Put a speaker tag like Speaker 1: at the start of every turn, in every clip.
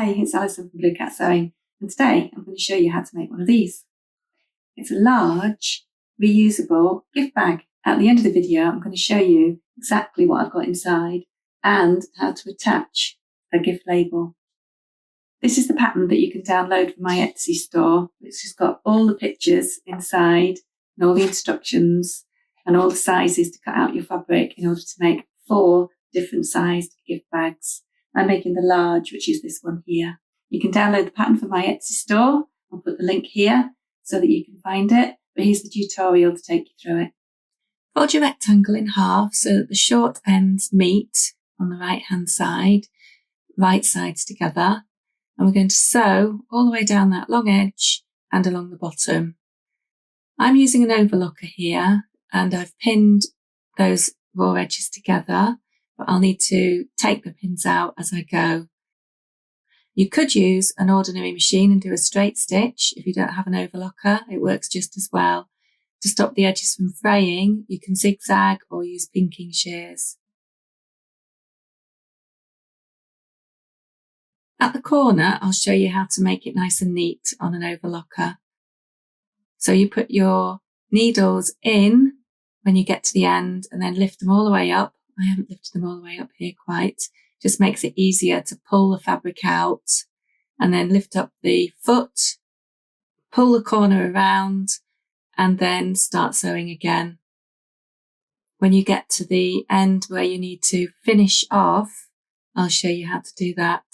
Speaker 1: Hi, it's Alison from Blue Cat Sewing, and today I'm going to show you how to make one of these. It's a large, reusable gift bag. At the end of the video, I'm going to show you exactly what I've got inside and how to attach a gift label. This is the pattern that you can download from my Etsy store. It's just got all the pictures inside and all the instructions and all the sizes to cut out your fabric in order to make 4 different sized gift bags. I'm making the large, which is this one here. You can download the pattern from my Etsy store. I'll put the link here so that you can find it. But here's the tutorial to take you through it. Fold your rectangle in half so that the short ends meet on the right hand side, right sides together. And we're going to sew all the way down that long edge and along the bottom. I'm using an overlocker here and I've pinned those raw edges together, but I'll need to take the pins out as I go. You could use an ordinary machine and do a straight stitch if you don't have an overlocker. It works just as well. To stop the edges from fraying, you can zigzag or use pinking shears. At the corner, I'll show you how to make it nice and neat on an overlocker. So you put your needles in when you get to the end and then lift them all the way up. I haven't lifted them all the way up here quite. Just makes it easier to pull the fabric out and then lift up the foot, pull the corner around and then start sewing again. When you get to the end where you need to finish off, I'll show you how to do that.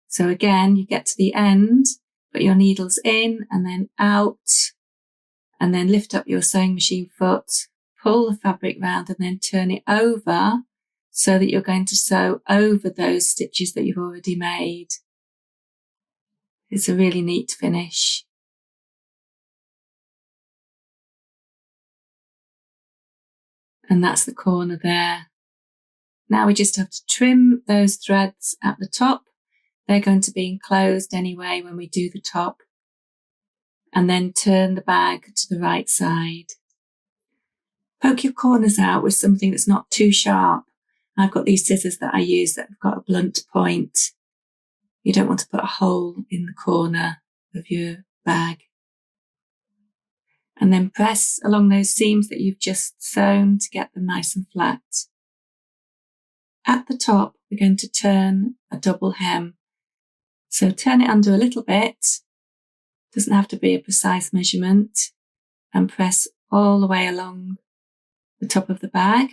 Speaker 1: So again, you get to the end, put your needles in and then out, and then lift up your sewing machine foot, pull the fabric round and then turn it over so that you're going to sew over those stitches that you've already made. It's a really neat finish. And that's the corner there. Now we just have to trim those threads at the top. They're going to be enclosed anyway when we do the top. And then turn the bag to the right side. Poke your corners out with something that's not too sharp. I've got these scissors that I use that have got a blunt point. You don't want to put a hole in the corner of your bag. And then press along those seams that you've just sewn to get them nice and flat. At the top, we're going to turn a double hem. So turn it under a little bit. Doesn't have to be a precise measurement, and press all the way along the top of the bag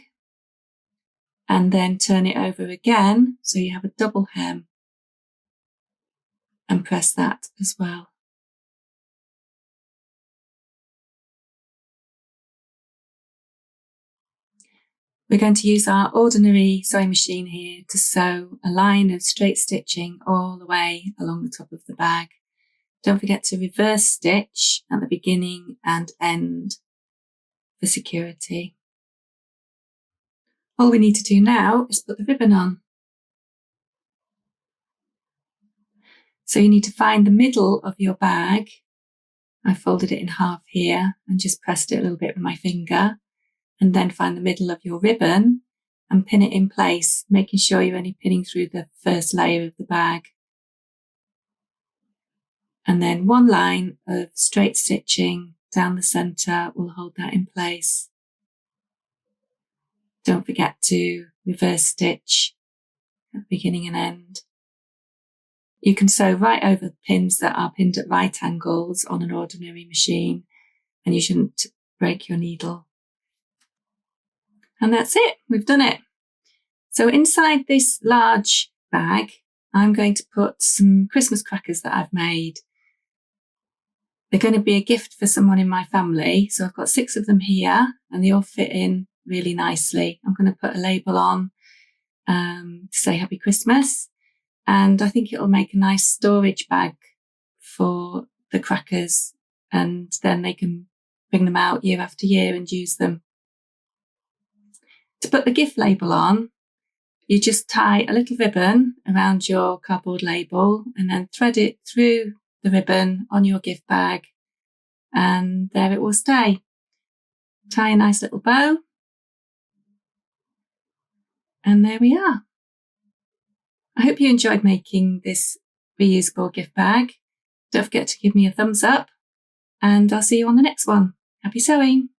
Speaker 1: and then turn it over again so you have a double hem and press that as well. We're going to use our ordinary sewing machine here to sew a line of straight stitching all the way along the top of the bag. Don't forget to reverse stitch at the beginning and end for security. All we need to do now is put the ribbon on. So you need to find the middle of your bag. I folded it in half here and just pressed it a little bit with my finger, and then find the middle of your ribbon and pin it in place, making sure you're only pinning through the first layer of the bag. And then one line of straight stitching down the centre will hold that in place. Don't forget to reverse stitch at the beginning and end. You can sew right over the pins that are pinned at right angles on an ordinary machine, and you shouldn't break your needle. And that's it, we've done it. So inside this large bag, I'm going to put some Christmas crackers that I've made. They're going to be a gift for someone in my family. So I've got 6 of them here and they all fit in really nicely. I'm going to put a label on to say Happy Christmas. And I think it'll make a nice storage bag for the crackers, and then they can bring them out year after year and use them. To put the gift label on, you just tie a little ribbon around your cardboard label and then thread it through the ribbon on your gift bag, and there it will stay. Tie a nice little bow And there we are. I hope you enjoyed making this reusable gift bag. Don't forget to give me a thumbs up, and I'll see you on the next one. Happy sewing!